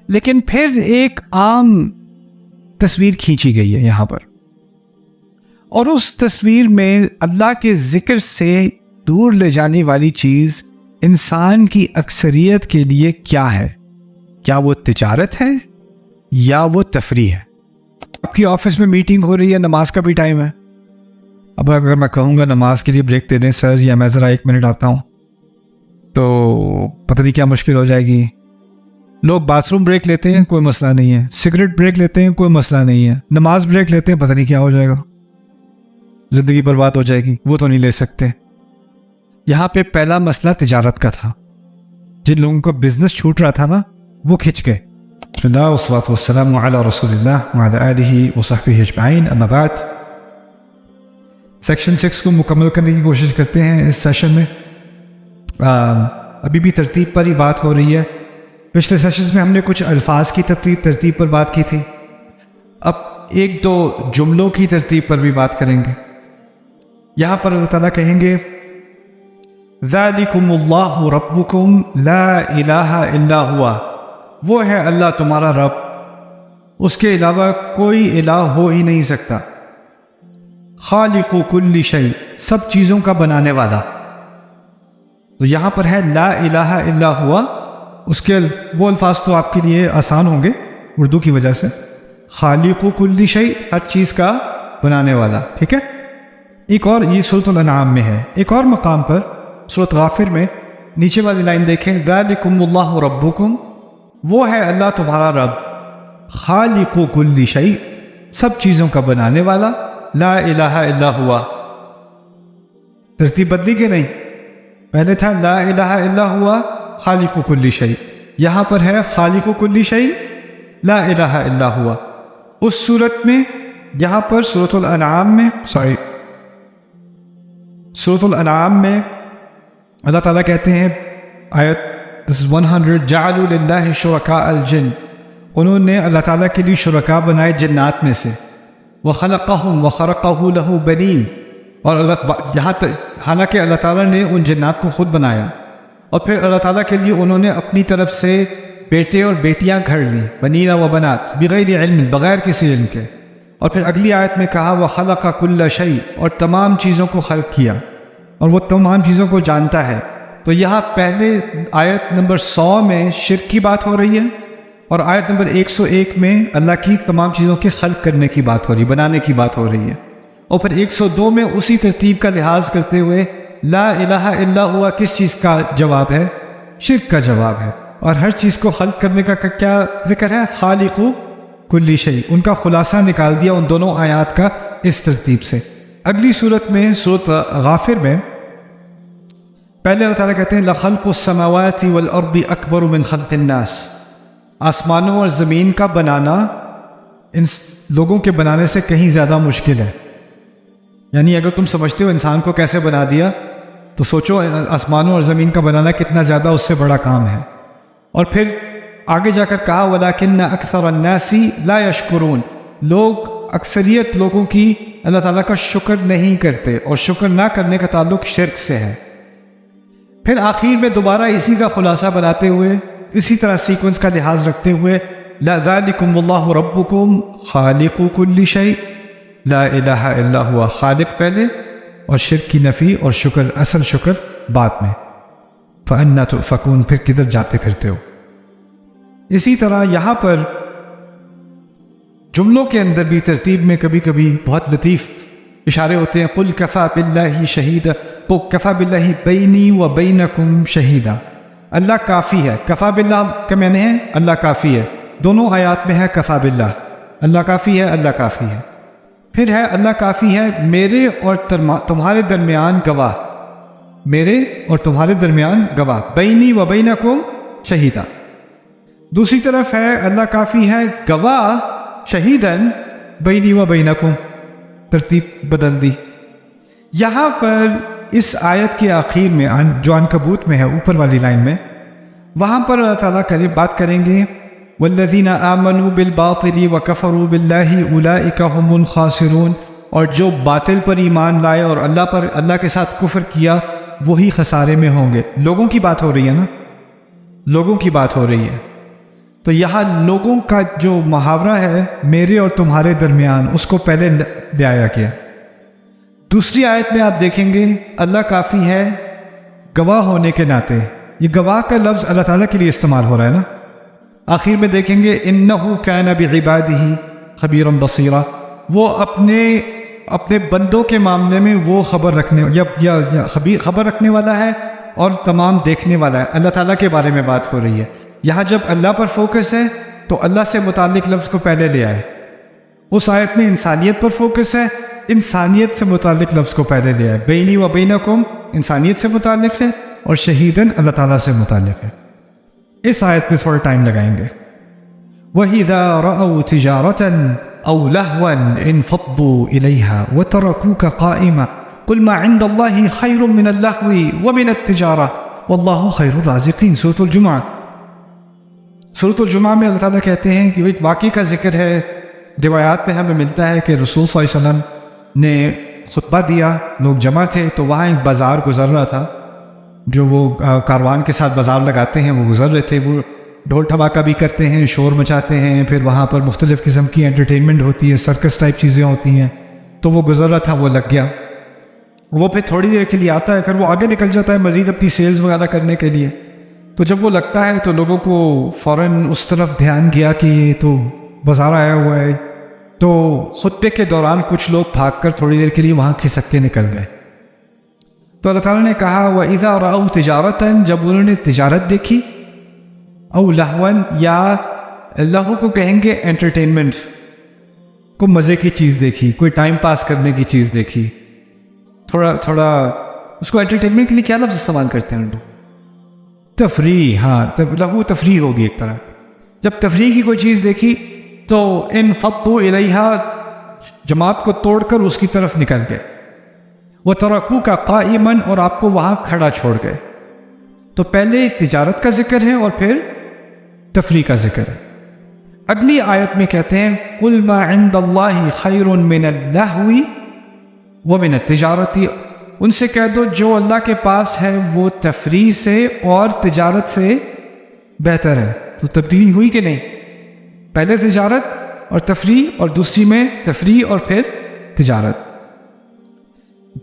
لیکن پھر ایک عام تصویر کھینچی گئی ہے یہاں پر، اور اس تصویر میں اللہ کے ذکر سے دور لے جانے والی چیز انسان کی اکثریت کے لیے کیا ہے؟ کیا وہ تجارت ہے یا وہ تفریح ہے؟ آپ کی آفس میں میٹنگ ہو رہی ہے، نماز کا بھی ٹائم ہے، اب اگر میں کہوں گا نماز کے لیے بریک دے دیں سر، یا میں ذرا 1 منٹ آتا ہوں، تو پتہ نہیں کیا مشکل ہو جائے گی۔ لوگ باتھ روم بریک لیتے ہیں، کوئی مسئلہ نہیں ہے، سگریٹ بریک لیتے ہیں، کوئی مسئلہ نہیں ہے، نماز بریک لیتے ہیں، پتہ نہیں کیا ہو جائے گا، زندگی برباد ہو جائے گی، وہ تو نہیں لے سکتے۔ یہاں پہ پہلا مسئلہ تجارت کا تھا، جن لوگوں کا بزنس چھوٹ رہا تھا نا، وہ کھنچ گئے۔ بسم اللہ والصلاۃ والسلام علی رسول اللہ وعلی آلہ وصحبہ اجمعین، اما بعد۔ سیکشن 6 کو مکمل کرنے کی کوشش کرتے ہیں اس سیشن میں۔ ابھی بھی ترتیب پر ہی بات ہو رہی ہے۔ پچھلے سیشنز میں ہم نے کچھ الفاظ کی ترتیب پر بات کی تھی، اب 1-2 جملوں کی ترتیب پر بھی بات کریں گے۔ یہاں پر اللہ تعالیٰ کہیں گے ذالکم اللہ ربکم لا الہ الا ہوا، وہ ہے اللہ تمہارا رب، اس کے علاوہ کوئی الہ ہو ہی نہیں سکتا۔ خالق کل شیء، سب چیزوں کا بنانے والا۔ تو یہاں پر ہے لا الہ الا ہوا، اس کے وہ الفاظ تو آپ کے لیے آسان ہوں گے اردو کی وجہ سے۔ خالق کل شیء، ہر چیز کا بنانے والا، ٹھیک ہے۔ ایک اور، یہ سورۃ الانعام میں ہے، ایک اور مقام پر سورۃ غافر میں نیچے والی لائن دیکھیں، ذالکم اللہ ربکم، وہ ہے اللہ تمہارا رب، خالق کل شیء، سب چیزوں کا بنانے والا، لا الہ الا ہوا۔ ترتیب بدلی کہ نہیں؟ پہلے تھا لا الہ الا ہوا خالق کل شیء، یہاں پر ہے خالق کل شیء لا الہ الا ہوا۔ اس صورت میں یہاں پر سورۃ الانعام میں سورۃ الانعام میں اللہ تعالیٰ کہتے ہیں، آیت 100، جعلوا للہ شرکاء الجن، انہوں نے اللہ تعالیٰ کے لیے شرکاء بنائے جنات میں سے، وخلقہم وخرقہ لہ بنین، اور یہاں تک حالانکہ اللہ تعالیٰ نے ان جنات کو خود بنایا، اور پھر اللہ تعالیٰ کے لیے انہوں نے اپنی طرف سے بیٹے اور بیٹیاں گھڑ لی، بنین و بنات، بغیر علم، بغیر کسی علم کے۔ اور پھر اگلی آیت میں کہا وخلق کل شیء، اور تمام چیزوں کو خلق کیا، اور وہ تمام چیزوں کو جانتا ہے۔ تو یہاں پہلے آیت نمبر 100 میں شرک کی بات ہو رہی ہے، اور آیت نمبر 101 میں اللہ کی تمام چیزوں کے خلق کرنے کی بات ہو رہی ہے، بنانے کی بات ہو رہی ہے۔ اور پھر 102 میں اسی ترتیب کا لحاظ کرتے ہوئے لا الہ الا ہوا کس چیز کا جواب ہے؟ شرک کا جواب ہے، اور ہر چیز کو خلق کرنے کا کیا ذکر ہے؟ خالق کل شیء۔ ان کا خلاصہ نکال دیا ان دونوں آیات کا اس ترتیب سے۔ اگلی صورت میں سورۃ غافر میں پہلے اللہ تعالیٰ کہتے ہیں لخلق السماوات والارض اکبر من خلق الناس، آسمانوں اور زمین کا بنانا ان لوگوں کے بنانے سے کہیں زیادہ مشکل ہے۔ یعنی اگر تم سمجھتے ہو انسان کو کیسے بنا دیا، تو سوچو آسمانوں اور زمین کا بنانا کتنا زیادہ اس سے بڑا کام ہے۔ اور پھر آگے جا کر کہا وَلَكِنَّ أَكْثَرَ النَّاسِ لَا يَشْكُرُونَ، لوگ اکثریت لوگوں کی اللہ تعالیٰ کا شکر نہیں کرتے، اور شکر نہ کرنے کا تعلق شرک سے ہے۔ پھر آخر میں دوبارہ اسی کا خلاصہ بناتے ہوئے، اسی طرح سیکوینس کا لحاظ رکھتے ہوئے ذالکم اللہ ربکم خالق کل شیء لا الہ الا ہوا، خالق پہلے اور شرک کی نفی اور شکر، اصل شکر بعد میں۔ فَأَنَّىٰ تُؤْفَكُونَ، پھر کدھر جاتے پھرتے ہو۔ اسی طرح یہاں پر جملوں کے اندر بھی ترتیب میں کبھی کبھی بہت لطیف اشارے ہوتے ہیں۔ قُلْ كَفَىٰ بِاللَّهِ شَهِيدًا، کفا باللہ بینی و بینکم شہیدا، اللہ کافی ہے۔ کفا باللہ کا معنی ہے اللہ کافی ہے، دونوں آیات میں ہے کفا باللہ، اللہ کافی ہے، اللہ کافی ہے۔ پھر ہے اللہ کافی ہے میرے اور تمہارے درمیان گواہ، میرے اور تمہارے درمیان گواہ، بینی و بینکم شہیدا۔ دوسری طرف ہے اللہ کافی ہے گواہ شہیدن بینی و بینکم، ترتیب بدل دی۔ یہاں پر اس آیت کے آخر میں جو عنکبوت میں ہے اوپر والی لائن میں، وہاں پر اللہ تعالیٰ بات کریں گے والذین آمنوا بالباطل وکفروا باللہ اولئک هم الخاسرون، اور جو باطل پر ایمان لائے اور اللہ کے ساتھ کفر کیا وہی خسارے میں ہوں گے۔ لوگوں کی بات ہو رہی ہے نا، لوگوں کی بات ہو رہی ہے۔ تو یہاں لوگوں کا جو محاورہ ہے میرے اور تمہارے درمیان اس کو پہلے لے آیا کیا۔ دوسری آیت میں آپ دیکھیں گے اللہ کافی ہے گواہ ہونے کے ناطے، یہ گواہ کا لفظ اللہ تعالیٰ کے لیے استعمال ہو رہا ہے نا۔ آخر میں دیکھیں گے انہ کان بعبادہ خبیرا بصیرا، وہ اپنے بندوں کے معاملے میں وہ خبر رکھنے خبر رکھنے والا ہے اور تمام دیکھنے والا ہے۔ اللہ تعالیٰ کے بارے میں بات ہو رہی ہے یہاں۔ جب اللہ پر فوکس ہے تو اللہ سے متعلق لفظ کو پہلے لے آئے، اس آیت میں انسانیت پر فوکس ہے، انسانیت سے متعلق لفظ کو پہلے لے آئے۔ بینی و بینکم انسانیت سے متعلق ہے اور شہیدن اللہ تعالیٰ سے متعلق ہے۔ اس آیت پہ تھوڑا ٹائم لگائیں گے۔ وَإِذَا رَأَوْا تِجَارَةً أَوْ لَهْوًا انفضوا إِلَيْهَا وَتَرَكُوكَ قَائِمًا قُلْ مَا عِنْدَ اللَّهِ خَيْرٌ مِّنَ اللَّهْوِ وَمِنَ التِّجَارَةِ وَاللَّهُ خَيْرُ الرَّازِقِينَ۔ سورۃ الجمعہ میں اللہ تعالیٰ کہتے ہیں کہ ایک واقعے کا ذکر ہے، روایات میں ہمیں ملتا ہے کہ رسول صلی اللہ علیہ وسلم نے خطبہ دیا، لوگ جمع تھے، تو وہاں ایک بازار گزر رہا تھا، جو وہ کاروان کے ساتھ بازار لگاتے ہیں وہ گزر رہے تھے۔ وہ ڈھول ٹھماکہ بھی کرتے ہیں، شور مچاتے ہیں، پھر وہاں پر مختلف قسم کی انٹرٹینمنٹ ہوتی ہے، سرکس ٹائپ چیزیں ہوتی ہیں۔ تو وہ گزر رہا تھا، وہ لگ گیا، وہ پھر تھوڑی دیر کے لیے آتا ہے، پھر وہ آگے نکل جاتا ہے مزید اپنی سیلز وغیرہ کرنے کے لیے۔ تو جب وہ لگتا ہے تو لوگوں کو فوراً اس طرف دھیان گیا کہ یہ تو بازار آیا ہوا ہے، تو خطبے کے دوران کچھ لوگ بھاگ کر تھوڑی دیر کے لیے وہاں کھسک کے نکل گئے۔ تو اللہ تعالیٰ نے کہا وَإِذَا رَأَوْا تِجَارَةً، جب انہوں نے تجارت دیکھی، او لہون، یا لہو کو کہیں گے انٹرٹینمنٹ، کوئی مزے کی چیز دیکھی، کوئی ٹائم پاس کرنے کی چیز دیکھی، تھوڑا اس کو انٹرٹینمنٹ کے لیے کیا لفظ استعمال کرتے ہیں لوگ؟ تفریح۔ ہاں، لہو تفریح ہوگی ایک طرح۔ جب تفریح کی کوئی چیز دیکھی تو انفضوا الیہا، جماعت کو توڑ کر اس کی طرف نکل گئے۔ وترکوک قائما، اور آپ کو وہاں کھڑا چھوڑ گئے۔ تو پہلے تجارت کا ذکر ہے اور پھر تفریح کا ذکر ہے۔ اگلی آیت میں کہتے ہیں قُلْ مَا عِنْدَ اللَّهِ خَيْرٌ مِّنَ اللَّهْوِ وَمِنَ التِّجَارَةِ، ان سے کہہ دو جو اللہ کے پاس ہے وہ تفریح سے اور تجارت سے بہتر ہے۔ تو تبدیلی ہوئی کہ نہیں؟ پہلے تجارت اور تفریح، اور دوسری میں تفریح اور پھر تجارت۔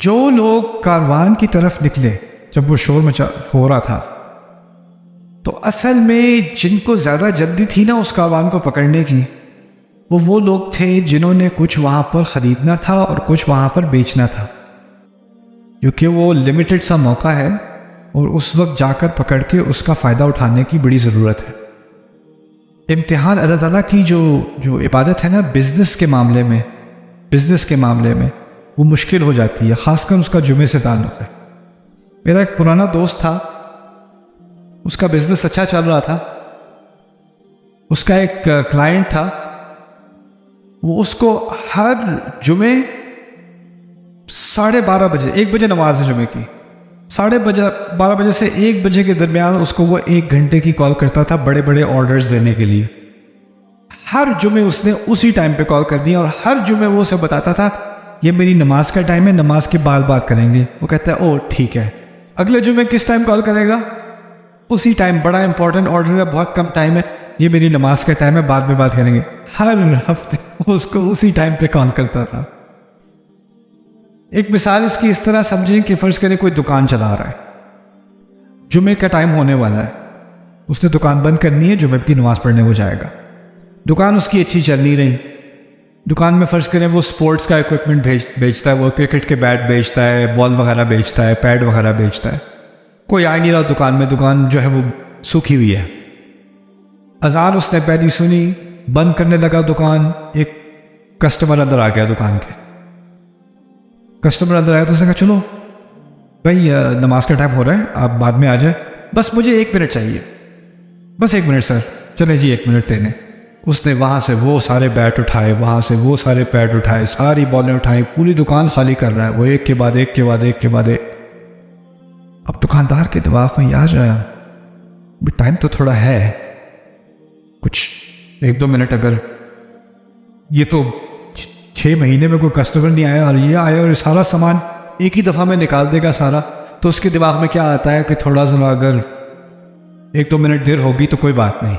جو لوگ کاروان کی طرف نکلے جب وہ شور مچا ہو رہا تھا، تو اصل میں جن کو زیادہ جلدی تھی نا اس کاروان کو پکڑنے کی، وہ لوگ تھے جنہوں نے کچھ وہاں پر خریدنا تھا اور کچھ وہاں پر بیچنا تھا، کیونکہ وہ لمیٹڈ سا موقع ہے اور اس وقت جا کر پکڑ کے اس کا فائدہ اٹھانے کی بڑی ضرورت ہے۔ امتحان اللہ تعالیٰ کی جو عبادت ہے نا بزنس کے معاملے میں وہ مشکل ہو جاتی ہے، خاص کر اس کا جمعے سے تعلق ہے۔ میرا ایک پرانا دوست تھا، اس کا بزنس اچھا چل رہا تھا، اس کا ایک کلائنٹ تھا، وہ اس کو ہر جمعے 12:30 بجے، 1 بجے نماز ہے جمعے کی، 12:30 بجے سے 1 بجے کے درمیان اس کو وہ 1 گھنٹے کی کال کرتا تھا بڑے بڑے آرڈرز دینے کے لیے۔ ہر جمعے اس نے اسی ٹائم پہ کال کر دی، اور ہر جمعے وہ اسے بتاتا تھا یہ میری نماز کا ٹائم ہے، نماز کے بعد بات کریں گے۔ وہ کہتا ہے او ٹھیک ہے۔ اگلے جمعے کس ٹائم کال کرے گا؟ اسی ٹائم، بڑا امپورٹنٹ آرڈر ہے، بہت کم ٹائم ہے، یہ میری نماز کا ٹائم ہے، بعد میں بات کریں گے۔ ہر ہفتے اس کو اسی ٹائم پہ کال کرتا تھا۔ ایک مثال اس کی اس طرح سمجھیں کہ فرض کریں کوئی دکان چلا رہا ہے، جمعے کا ٹائم ہونے والا ہے، اس نے دکان بند کرنی ہے، جمعے کی نماز پڑھنے وہ جائے گا۔ دکان اس کی اچھی چل نہیں رہی، دکان میں فرض کریں وہ سپورٹس کا ایکوپمنٹ بیچتا ہے، وہ کرکٹ کے بیٹ بیچتا ہے، بال وغیرہ بیچتا ہے، پیڈ وغیرہ بیچتا ہے، کوئی آ نہیں رہا دکان میں، دکان جو ہے وہ سوکھی ہوئی ہے۔ اذان اس نے پہلی سنی، بند کرنے لگا دکان، ایک کسٹمر اندر آ گیا دکان کے، کسٹمر اندر آیا تو اس نے کہا چلو بھائی نماز کا ٹائم ہو رہا ہے، آپ بعد میں آ جائیں، بس مجھے 1 منٹ چاہیے، بس 1 منٹ سر، چلیں جی 1 منٹ دینے۔ اس نے وہاں سے وہ سارے بیٹ اٹھائے، وہاں سے وہ سارے پیڈ اٹھائے، ساری بالیں اٹھائیں، پوری دکان خالی کر رہا ہے وہ، ایک کے بعد ایک کے بعد ایک کے بعد ایک۔ اب دکاندار کے دماغ میں یہ آ رہا ہے ٹائم تو تھوڑا ہے، کچھ 1-2 منٹ، اگر یہ تو 6 مہینے میں کوئی کسٹمر نہیں آیا اور یہ آیا اور سارا سامان ایک ہی دفعہ میں نکال دے گا سارا، تو اس کے دماغ میں کیا آتا ہے کہ تھوڑا سا اگر 1-2 منٹ دیر ہوگی تو کوئی بات نہیں،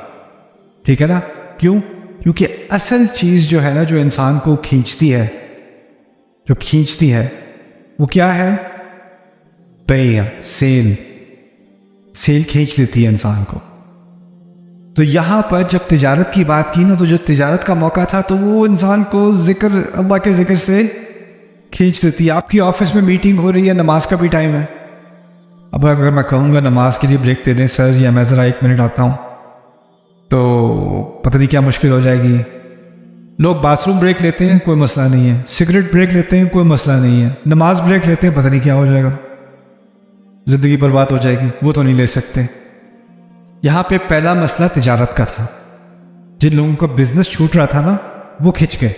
ٹھیک ہے نا؟ کیوں؟ کیونکہ اصل چیز جو ہے نا، جو انسان کو کھینچتی ہے وہ کیا ہے؟ بیع، سیل کھینچ لیتی ہے انسان کو. تو یہاں پر جب تجارت کی بات کی نا، تو جو تجارت کا موقع تھا تو وہ انسان کو اللہ کے ذکر سے کھینچ دیتی ہے. آپ کی آفس میں میٹنگ ہو رہی ہے، نماز کا بھی ٹائم ہے. اب اگر میں کہوں گا نماز کے لیے بریک دے دیں سر، یا میں ذرا 1 منٹ آتا ہوں، تو پتہ نہیں کیا مشکل ہو جائے گی. لوگ باتھ روم بریک لیتے ہیں، کوئی مسئلہ نہیں ہے. سگریٹ بریک لیتے ہیں، کوئی مسئلہ نہیں ہے. نماز بریک لیتے ہیں، پتہ نہیں کیا ہو جائے گا، زندگی برباد ہو جائے گی. وہ تو نہیں لے سکتے. یہاں پہ پہلا مسئلہ تجارت کا تھا. جن لوگوں کا بزنس چھوٹ رہا تھا نا، وہ کھنچ گئے.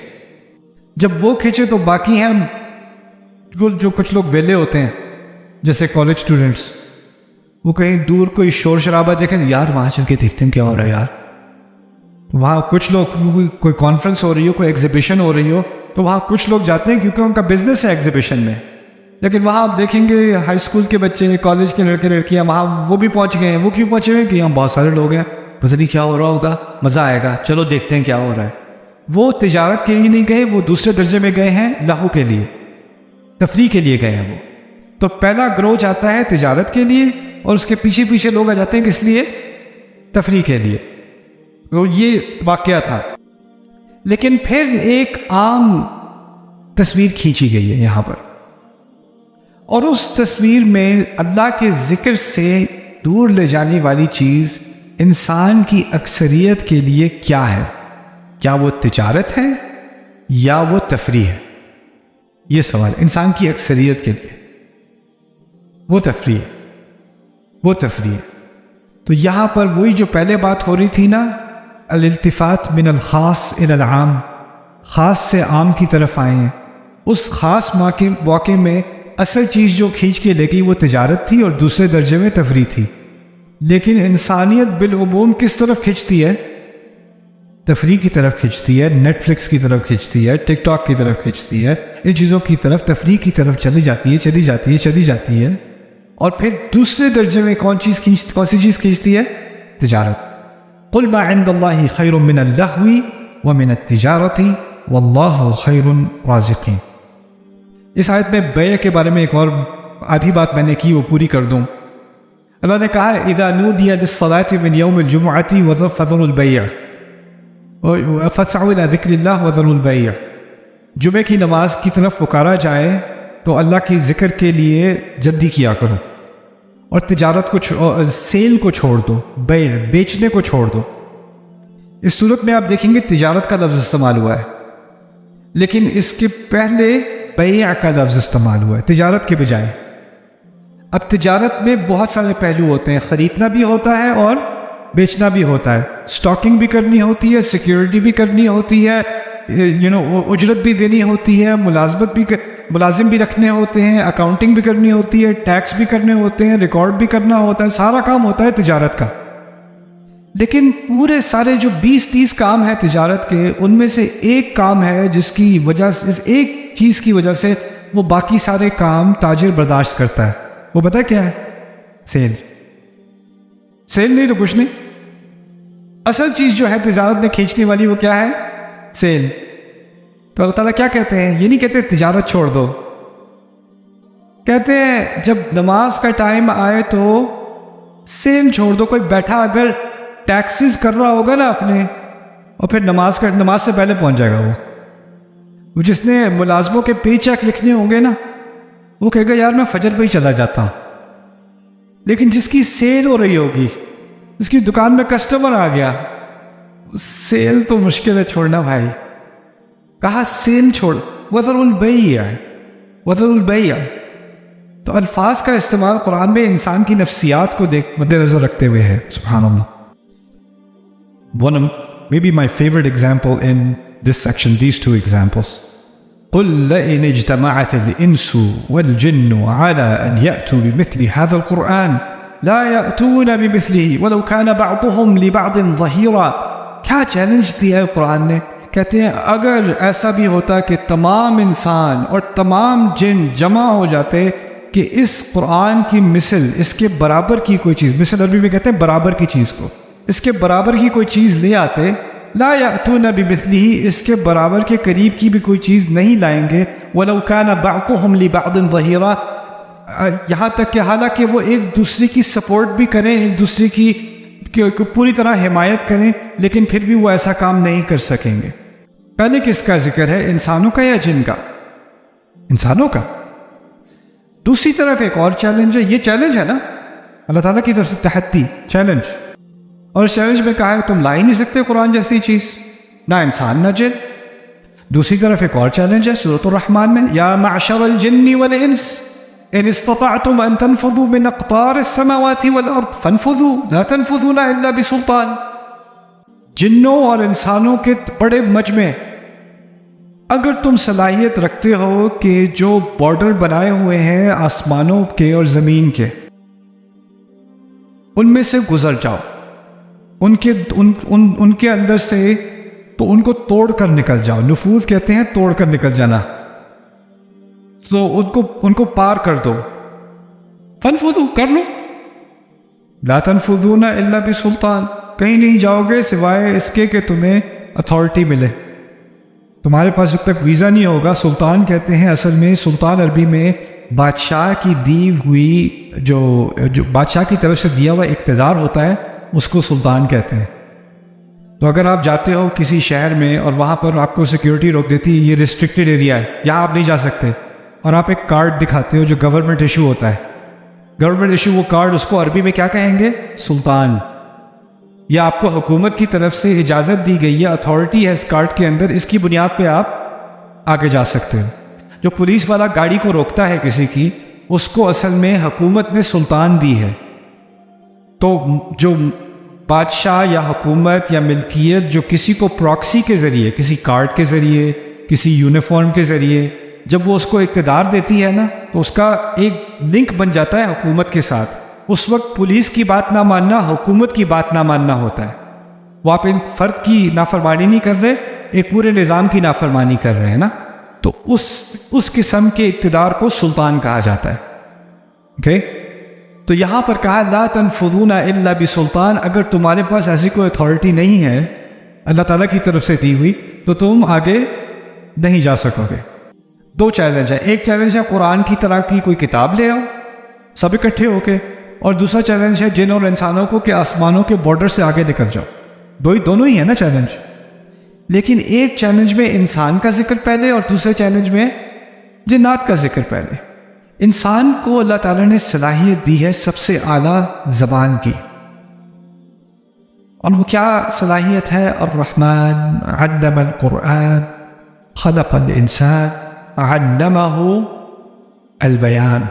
جب وہ کھنچے تو باقی ہیں جو کچھ لوگ ویلے ہوتے ہیں، جیسے کالج اسٹوڈنٹس، وہ کہیں دور کوئی شور شرابہ دیکھیں، یار وہاں چل کے دیکھتے ہیں کیا ہو رہا ہے یار. وہاں کچھ لوگ، کوئی کانفرنس ہو رہی ہو، کوئی ایگزیبیشن ہو رہی ہو، تو وہاں کچھ لوگ جاتے ہیں کیونکہ ان کا بزنس ہے ایگزیبیشن میں. لیکن وہاں آپ دیکھیں گے ہائی اسکول کے بچے، کالج کے لڑکے لڑکیاں، وہاں وہ بھی پہنچ گئے ہیں. وہ کیوں پہنچے ہوئے؟ کہ یہاں بہت سارے لوگ ہیں، پتہ نہیں کیا ہو رہا ہوگا، مزہ آئے گا، چلو دیکھتے ہیں کیا ہو رہا ہے. وہ تجارت کے لیے نہیں گئے، وہ دوسرے درجے میں گئے ہیں، لہو کے لیے، تفریح کے لیے گئے ہیں وہ. تو پہلا گروہ جاتا ہے تجارت کے لیے، اور اس کے پیچھے پیچھے لوگ آ جاتے ہیں کس لیے؟ تفریح کے لیے. تو یہ واقعہ تھا. لیکن پھر ایک عام تصویر کھینچی گئی ہے یہاں پر، اور اس تصویر میں اللہ کے ذکر سے دور لے جانے والی چیز انسان کی اکثریت کے لیے کیا ہے؟ کیا وہ تجارت ہے یا وہ تفریح ہے؟ یہ سوال انسان کی اکثریت کے لیے. وہ تفریح ہے. تو یہاں پر وہی جو پہلے بات ہو رہی تھی نا، الالتفات من الخاص الى العام، خاص سے عام کی طرف آئے ہیں. اس خاص واقع میں اصل چیز جو کھینچ کے لے گئی وہ تجارت تھی، اور دوسرے درجے میں تفریح تھی. لیکن انسانیت بالعموم کس طرف کھینچتی ہے؟ تفریح کی طرف کھینچتی ہے. نیٹ فلکس کی طرف کھینچتی ہے، ٹک ٹاک کی طرف کھینچتی ہے، ان چیزوں کی طرف، تفریح کی طرف چلی جاتی ہے. اور پھر دوسرے درجے میں کون سی چیز کھینچتی ہے؟ تجارت. قل ما عند اللہ خیر من اللہو ومن التجارت واللہ خیر الرازقین. اس آیت میں بیع کے بارے میں ایک اور آدھی بات میں نے کی، وہ پوری کر دوں. اللہ نے کہا اذا نودی للصلاة من یوم الجمعة فذروا البیع فاسعوا الى ذکر اللہ وذروا البیع. جمعے کی نماز کی طرف پکارا جائے تو اللہ کی ذکر کے لیے جلدی کیا کرو، اور تجارت کو سیل کو چھوڑ دو، بیچنے کو چھوڑ دو. اس صورت میں آپ دیکھیں گے تجارت کا لفظ استعمال ہوا ہے، لیکن اس کے پہلے بیع کا لفظ استعمال ہوا ہے تجارت کے بجائے. اب تجارت میں بہت سارے پہلو ہوتے ہیں، خریدنا بھی ہوتا ہے اور بیچنا بھی ہوتا ہے، سٹاکنگ بھی کرنی ہوتی ہے، سیکیورٹی بھی کرنی ہوتی ہے، اجرت بھی دینی ہوتی ہے، ملازم بھی رکھنے ہوتے ہیں، اکاؤنٹنگ بھی کرنی ہوتی ہے، ٹیکس بھی کرنے ہوتے ہیں، ریکارڈ بھی کرنا ہوتا ہے، سارا کام ہوتا ہے تجارت کا. لیکن پورے سارے جو 20-30 کام ہیں تجارت کے، ان میں سے ایک کام ہے جس کی وجہ سے، اس ایک چیز کی وجہ سے وہ باقی سارے کام تاجر برداشت کرتا ہے. وہ پتہ کیا ہے؟ سیل نہیں تو کچھ نہیں. اصل چیز جو ہے تجارت میں کھینچنے والی وہ کیا ہے؟ سیل. تو اللہ تعالیٰ کیا کہتے ہیں؟ یہ نہیں کہتے تجارت چھوڑ دو، کہتے ہیں جب نماز کا ٹائم آئے تو سیل چھوڑ دو. کوئی بیٹھا اگر ٹیکسز کر رہا ہوگا نا اپنے، اور پھر نماز سے پہلے پہنچ جائے گا، وہ جس نے ملازموں کے پے چیک لکھنے ہوں گے نا، وہ کہے گا یار میں فجر پہ ہی چلا جاتا ہوں. لیکن جس کی سیل ہو رہی ہوگی، جس کی دکان میں کسٹمر آ گیا، سیل تو مشکل ہے چھوڑنا بھائی. کہا سیل چھوڑ، وذروا البیع. تو الفاظ کا استعمال قرآن میں انسان کی نفسیات کو مد نظر رکھتے ہوئے ہے. سبحان اللہ. Maybe my favorite example in this section, these two examples. قل لئن اجتمعت الإنس والجن على أن يأتوا بمثل هذا القرآن لا يأتون بمثله ولو كان بعضهم لبعض ظهيرا. کیا چیلنج دیا ہے قرآن نے؟ کہتے ہیں اگر ایسا بھی ہوتا کہ تمام انسان اور تمام جن جمع ہو جاتے کہ اس قرآن کی مثل، اس کے برابر کی کوئی چیز، مثل عربی میں کہتے ہیں برابر کی چیز کو، اس کے برابر کی کوئی چیز لے آتے، لا یأتون بمثلہ، اس کے برابر کے قریب کی بھی کوئی چیز نہیں لائیں گے، ولو کان بعضهم لبعض ظہیرا، یہاں تک کہ حالانکہ وہ ایک دوسرے کی سپورٹ بھی کریں، ایک دوسرے کی پوری طرح حمایت کریں، لیکن پھر بھی وہ ایسا کام نہیں کر سکیں گے۔ پہلے کس کا ذکر ہے، انسانوں کا یا جن کا؟ انسانوں کا۔ دوسری طرف ایک اور چیلنج ہے، یہ چیلنج ہے نا اللہ تعالیٰ کی طرف سے، تحدی، چیلنج، اور اس چیلنج میں کہا ہے تم لا ہی نہیں سکتے قرآن جیسی چیز، نہ انسان نہ جن۔ دوسری طرف ایک اور چیلنج ہے سورۃ الرحمن میں، یا معشر الجن والانس ان استطعتم ان تنفذوا من اقطار السماوات والارض فانفذوا لا تنفذون الا بسلطان۔ جنوں اور انسانوں کے بڑے مجمع، اگر تم صلاحیت رکھتے ہو کہ جو بارڈر بنائے ہوئے ہیں آسمانوں کے اور زمین کے، ان میں سے گزر جاؤ، ان کے اندر سے، تو ان کو توڑ کر نکل جاؤ۔ نفوذ کہتے ہیں توڑ کر نکل جانا، تو ان کو پار کر دو، فنفذوا، کر لو، لا تنفذون الا بسلطان، کہیں نہیں جاؤ گے سوائے اس کے کہ تمہیں اتھارٹی ملے، تمہارے پاس جب تک ویزا نہیں ہوگا۔ سلطان کہتے ہیں اصل میں، سلطان عربی میں بادشاہ کی دی ہوئی جو بادشاہ کی طرف سے دیا ہوا اقتدار ہوتا ہے، اس کو سلطان کہتے ہیں۔ تو اگر آپ جاتے ہو کسی شہر میں اور وہاں پر آپ کو سیکیورٹی روک دیتی ہے، یہ ریسٹرکٹڈ ایریا ہے، یہاں آپ نہیں جا سکتے، اور آپ ایک کارڈ دکھاتے ہو جو گورنمنٹ ایشو ہوتا ہے، گورنمنٹ ایشو وہ کارڈ، اس کو عربی میں کیا کہیں گے؟ سلطان۔ یا آپ کو حکومت کی طرف سے اجازت دی گئی ہے، اتھارٹی ہے اس کارڈ کے اندر، اس کی بنیاد پہ آپ آگے جا سکتے ہو۔ جو پولیس والا گاڑی کو روکتا ہے کسی کی، اس کو اصل میں حکومت نے سلطان دی ہے۔ تو جو بادشاہ یا حکومت یا ملکیت جو کسی کو پراکسی کے ذریعے، کسی کارڈ کے ذریعے، کسی یونیفارم کے ذریعے جب وہ اس کو اقتدار دیتی ہے نا، تو اس کا ایک لنک بن جاتا ہے حکومت کے ساتھ۔ اس وقت پولیس کی بات نہ ماننا حکومت کی بات نہ ماننا ہوتا ہے۔ وہ آپ ایک فرد کی نافرمانی نہیں کر رہے، ایک پورے نظام کی نافرمانی کر رہے ہیں نا، تو اس قسم کے اقتدار کو سلطان کہا جاتا ہے۔ اوکے، تو یہاں پر کہا لا تنفذون الا بسلطان، اگر تمہارے پاس ایسی کوئی اتھارٹی نہیں ہے اللہ تعالیٰ کی طرف سے دی ہوئی، تو تم آگے نہیں جا سکو گے۔ دو چیلنج ہیں، ایک چیلنج ہے قرآن کی طرح کی کوئی کتاب لے آؤ سب اکٹھے ہو کے، اور دوسرا چیلنج ہے جن اور انسانوں کو کہ آسمانوں کے بارڈر سے آگے نکل جاؤ۔ دونوں ہی ہے نا چیلنج، لیکن ایک چیلنج میں انسان کا ذکر پہلے اور دوسرے چیلنج میں جنات کا ذکر پہلے۔ انسان کو اللہ تعالیٰ نے صلاحیت دی ہے سب سے اعلیٰ زبان کی، اور وہ کیا صلاحیت ہے؟ الرحمن علم القرآن خلق الانسان علمہ البیان۔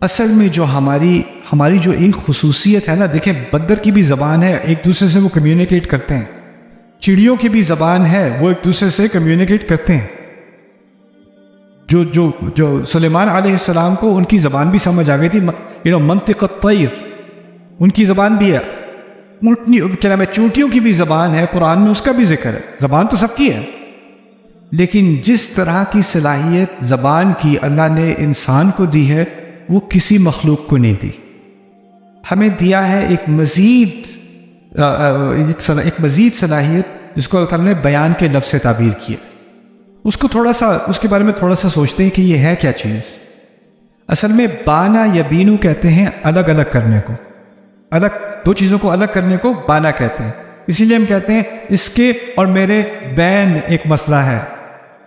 اصل میں جو ہماری جو ایک خصوصیت ہے نا، دیکھیں بندر کی بھی زبان ہے، ایک دوسرے سے وہ کمیونیکیٹ کرتے ہیں، چڑیوں کی بھی زبان ہے، وہ ایک دوسرے سے کمیونیکیٹ کرتے ہیں۔ جو سلیمان علیہ السلام کو ان کی زبان بھی سمجھ آ گئی تھی، منطق الطیر، ان کی زبان بھی ہے، کیا نام ہے، چونٹیوں کی بھی زبان ہے، قرآن میں اس کا بھی ذکر ہے، زبان تو سب کی ہے۔ لیکن جس طرح کی صلاحیت زبان کی اللہ نے انسان کو دی ہے، وہ کسی مخلوق کو نہیں دی۔ ہمیں دیا ہے ایک مزید صلاحیت جس کو اللہ تعالیٰ نے بیان کے لفظ سے تعبیر کیا۔ اس کے بارے میں تھوڑا سا سوچتے ہیں کہ یہ ہے کیا چیز۔ اصل میں بانا یا بینو کہتے ہیں الگ الگ کرنے کو، دو چیزوں کو الگ کرنے کو بانا کہتے ہیں۔ اسی لیے ہم کہتے ہیں اس کے اور میرے بین ایک مسئلہ ہے،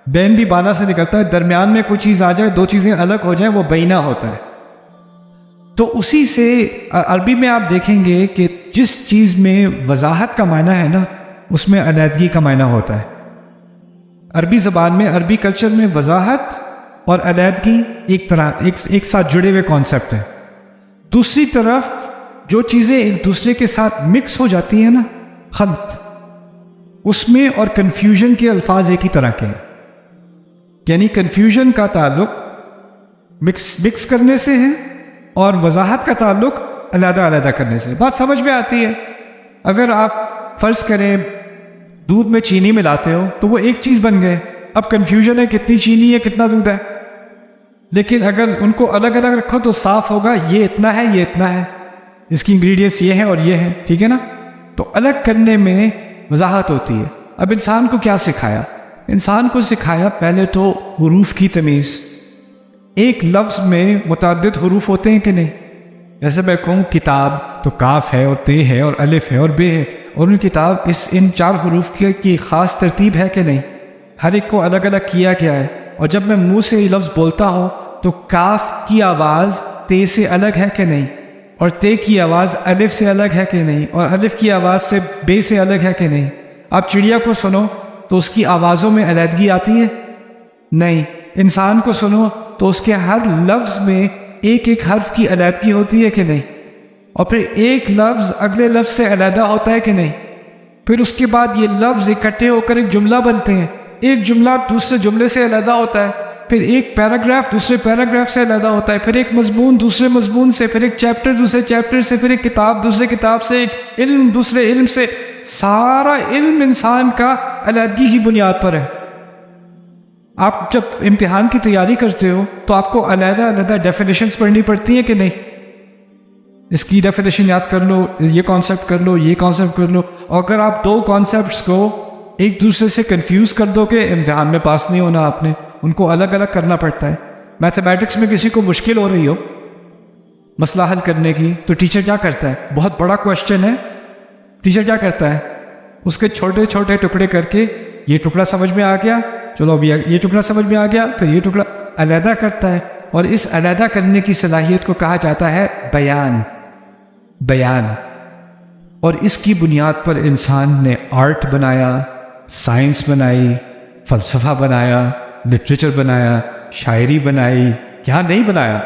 بین بھی بانا سے نکلتا ہے، درمیان میں کوئی چیز آ جائے، دو چیزیں الگ ہو جائیں، وہ بینا ہوتا ہے۔ تو اسی سے عربی میں آپ دیکھیں گے کہ جس چیز میں وضاحت کا معنی ہے نا، اس میں علیحدگی کا معنی ہوتا ہے۔ عربی زبان میں، عربی کلچر میں وضاحت اور علیحدگی ایک ساتھ جڑے ہوئے کانسیپٹ ہیں۔ دوسری طرف جو چیزیں ایک دوسرے کے ساتھ مکس ہو جاتی ہیں نا، خلط، اس میں اور کنفیوژن کے الفاظ ایک ہی طرح کے ہیں، یعنی کنفیوژن کا تعلق مکس کرنے سے ہے اور وضاحت کا تعلق علیحدہ علیحدہ کرنے سے۔ بات سمجھ میں آتی ہے؟ اگر آپ فرض کریں دودھ میں چینی ملاتے ہو تو وہ ایک چیز بن گئے، اب کنفیوژن ہے کتنی چینی ہے کتنا دودھ ہے، لیکن اگر ان کو الگ الگ رکھو تو صاف ہوگا یہ اتنا ہے یہ اتنا ہے، اس کی انگریڈینٹس یہ ہیں اور یہ ہیں، ٹھیک ہے نا؟ تو الگ کرنے میں وضاحت ہوتی ہے۔ اب انسان کو کیا سکھایا؟ انسان کو سکھایا پہلے تو حروف کی تمیز۔ ایک لفظ میں متعدد حروف ہوتے ہیں کہ نہیں؟ جیسے میں کہوں کتاب تو کاف ہے اور تے ہے اور الف ہے اور بے ہے، اور ان کتاب ان 4 حروف کی خاص ترتیب ہے کہ نہیں؟ ہر ایک کو الگ الگ کیا گیا ہے۔ اور جب میں منہ سے یہ لفظ بولتا ہوں تو کاف کی آواز تے سے الگ ہے کہ نہیں؟ اور تے کی آواز الف سے الگ ہے کہ نہیں؟ اور الف کی آواز سے بے سے الگ ہے کہ نہیں؟ آپ چڑیا کو سنو تو اس کی آوازوں میں علیحدگی آتی ہے؟ نہیں۔ انسان کو سنو تو اس کے ہر لفظ میں ایک ایک حرف کی علیحدگی ہوتی ہے کہ نہیں؟ اور پھر ایک لفظ اگلے لفظ سے علیحدہ ہوتا ہے کہ نہیں؟ پھر اس کے بعد یہ لفظ اکٹھے ہو کر ایک جملہ بنتے ہیں، ایک جملہ دوسرے جملے سے علیحدہ ہوتا ہے، پھر ایک پیراگراف دوسرے پیراگراف سے علیحدہ ہوتا ہے، پھر ایک مضمون دوسرے مضمون سے، پھر ایک چیپٹر دوسرے چیپٹر سے، پھر ایک کتاب دوسرے کتاب سے، ایک علم دوسرے علم سے۔ سارا علم انسان کا علیحدگی کی بنیاد پر ہے۔ آپ جب امتحان کی تیاری کرتے ہو تو آپ کو علیحدہ علیحدہ ڈیفینیشنز پڑھنی پڑتی ہیں کہ نہیں؟ اس کی ڈیفینیشن یاد کر لو، یہ کانسیپٹ کر لو، یہ کانسیپٹ کر لو۔ اور اگر آپ 2 کانسیپٹس کو ایک دوسرے سے کنفیوز کر دو کہ امتحان میں پاس نہیں ہونا، آپ نے ان کو الگ الگ کرنا پڑتا ہے۔ میتھمیٹکس میں کسی کو مشکل ہو رہی ہو مسئلہ حل کرنے کی تو ٹیچر کیا کرتا ہے؟ بہت بڑا کویشچن ہے، ٹیچر کیا کرتا ہے؟ اس کے چھوٹے چھوٹے ٹکڑے کر کے یہ ٹکڑا سمجھ میں آ گیا، چلو اب یہ ٹکڑا سمجھ میں آ گیا، پھر یہ ٹکڑا علیحدہ کرتا ہے۔ اور اس علیحدہ کرنے کی صلاحیت کو کہا جاتا ہے بیان۔ اور اس کی بنیاد پر انسان نے آرٹ بنایا، سائنس بنائی، فلسفہ بنایا، لٹریچر بنایا، شاعری بنائی، کیا نہیں بنایا۔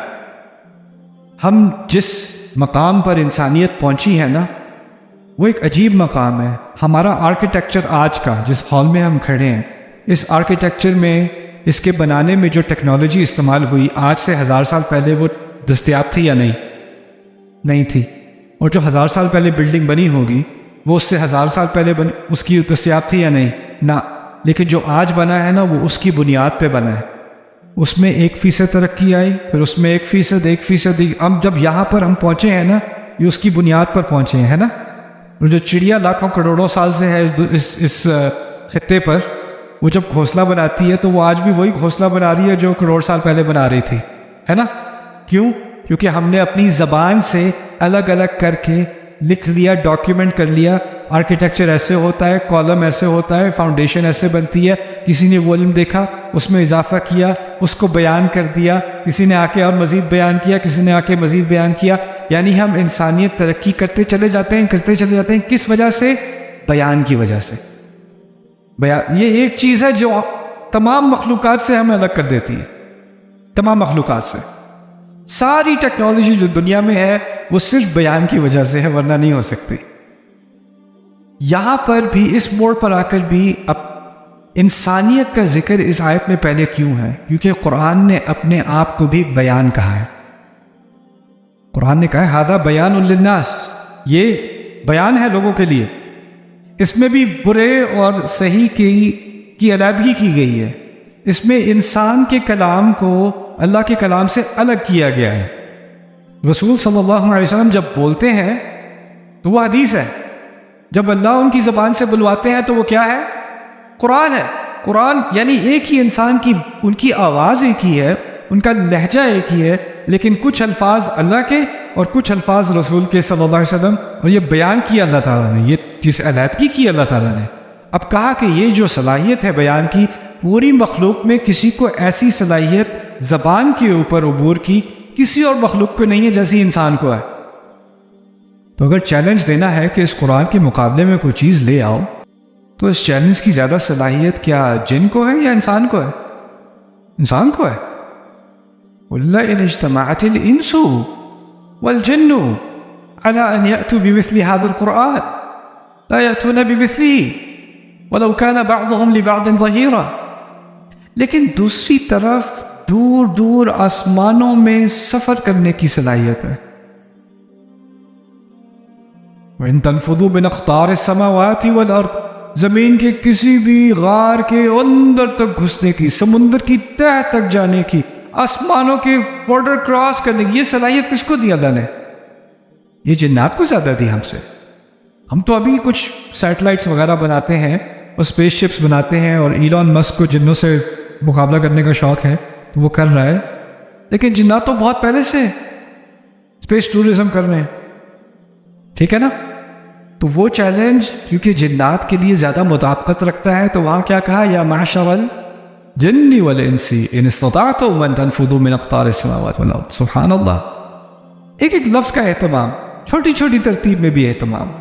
ہم جس مقام پر انسانیت پہنچی ہے نا، وہ ایک عجیب مقام ہے۔ ہمارا آرکیٹیکچر آج کا جس ہال میں ہم کھڑے ہیں، اس آرکیٹیکچر میں اس کے بنانے میں جو ٹیکنالوجی استعمال ہوئی آج سے 1000 سال پہلے وہ دستیاب تھی یا نہیں تھی؟ اور جو 1000 سال پہلے بلڈنگ بنی ہوگی وہ اس سے 1000 سال پہلے اس کی دستیاب تھی یا نہیں؟ نہ۔ لیکن جو آج بنا ہے نا وہ اس کی بنیاد پہ بنا ہے۔ اس میں 1% ترقی آئی، پھر اس میں 1% اب جب یہاں پر ہم پہنچے ہیں نا، یہ اس کی بنیاد پر پہنچے ہیں نا۔ جو چڑیا لاکھوں کروڑوں سال سے ہے اس خطے پر، وہ جب گھونسلہ بناتی ہے تو وہ آج بھی وہی گھونسلہ بنا رہی ہے جو کروڑ سال پہلے بنا رہی تھی، ہے نا؟ کیوں؟ کیونکہ ہم نے اپنی زبان سے الگ الگ کر کے لکھ لیا، ڈاکیومنٹ کر لیا۔ آرکیٹیکچر ایسے ہوتا ہے، کالم ایسے ہوتا ہے، فاؤنڈیشن ایسے بنتی ہے۔ کسی نے وہ علم دیکھا، اس میں اضافہ کیا، اس کو بیان کر دیا، کسی نے آ کے اور مزید بیان کیا، کسی نے آ کے مزید بیان کیا۔ یعنی ہم انسانیت ترقی کرتے چلے جاتے ہیں کس وجہ سے؟ بیان کی وجہ سے۔ بیان یہ ایک چیز ہے جو تمام مخلوقات سے ہمیں الگ کر دیتی ہے، تمام مخلوقات سے۔ ساری ٹیکنالوجی جو دنیا میں ہے وہ صرف بیان کی وجہ سے ہے، ورنہ نہیں ہو سکتی۔ یہاں پر بھی اس موڑ پر آ کر بھی اب انسانیت کا ذکر اس آیت میں پہلے کیوں ہے؟ کیونکہ قرآن نے اپنے آپ کو بھی بیان کہا ہے۔ قرآن نے کہا ہے ھذا بیان للناس، یہ بیان ہے لوگوں کے لیے۔ اس میں بھی برے اور صحیح کی علیحدگی کی گئی ہے۔ اس میں انسان کے کلام کو اللہ کے کلام سے الگ کیا گیا ہے۔ رسول صلی اللہ علیہ وسلم جب بولتے ہیں تو وہ حدیث ہے، جب اللہ ان کی زبان سے بلواتے ہیں تو وہ کیا ہے؟ قرآن ہے۔ قرآن یعنی ایک ہی انسان کی، ان کی آواز ایک ہی ہے، ان کا لہجہ ایک ہی ہے، لیکن کچھ الفاظ اللہ کے اور کچھ الفاظ رسول کے صلی اللہ علیہ وسلم، اور یہ بیان کیا اللہ تعالیٰ نے، یہ جس علیحدگی کی اللہ تعالیٰ نے۔ اب کہا کہ یہ جو صلاحیت ہے بیان کی، پوری مخلوق میں کسی کو ایسی صلاحیت زبان کے اوپر عبور کی کسی اور مخلوق کو نہیں ہے جیسی انسان کو ہے۔ تو اگر چیلنج دینا ہے کہ اس قرآن کے مقابلے میں کوئی چیز لے آؤ، تو اس چیلنج کی زیادہ صلاحیت کیا جن کو ہے یا انسان کو ہے؟ انسان کو ہے۔ وَلَئِنِ اجْتَمَعَتِ الْإِنسُ وَالْجِنُّ عَلَىٰ أَنْ يَأْتُوا بِمِثْلِ هَذَا الْقُرْآنِ لَا يَأْتُونَ بِمِثْلِهِ وَلَوْ كَانَ بَعْضُهُمْ لِبَعْضٍ ظَهِيرًا۔ لیکن دوسری طرف دور دور آسمانوں میں سفر کرنے کی صلاحیت ہے۔ وَإِن تَنْفُذُوا مِنْ أَقْطَارِ السَّمَاوَاتِ وَالْأَرْضِ، زمین کے کسی بھی غار کے اندر تک گھسنے کی، سمندر کی تہ تک جانے کی، آسمانوں کے بارڈر کراس کرنے کی، یہ صلاحیت کس کو دی اللہ نے؟ یہ جنات کو زیادہ دی ہم سے۔ ہم تو ابھی کچھ سیٹلائٹس وغیرہ بناتے ہیں اور اسپیس شپس بناتے ہیں، اور ایلون مسک کو جنوں سے مقابلہ کرنے کا شوق ہے تو وہ کر رہا ہے، لیکن جنات تو بہت پہلے سے اسپیس ٹورزم کر رہے ہیں، ٹھیک ہے نا؟ تو وہ چیلنج کیونکہ جنات کے لیے زیادہ مطابقت رکھتا ہے، تو وہاں کیا کہا؟ یا معشر الجن والانس ان استطعتم ان تنفذوا من اقطار السماوات والارض. سبحان اللہ، ایک ایک لفظ کا اہتمام، چھوٹی چھوٹی ترتیب میں بھی اہتمام.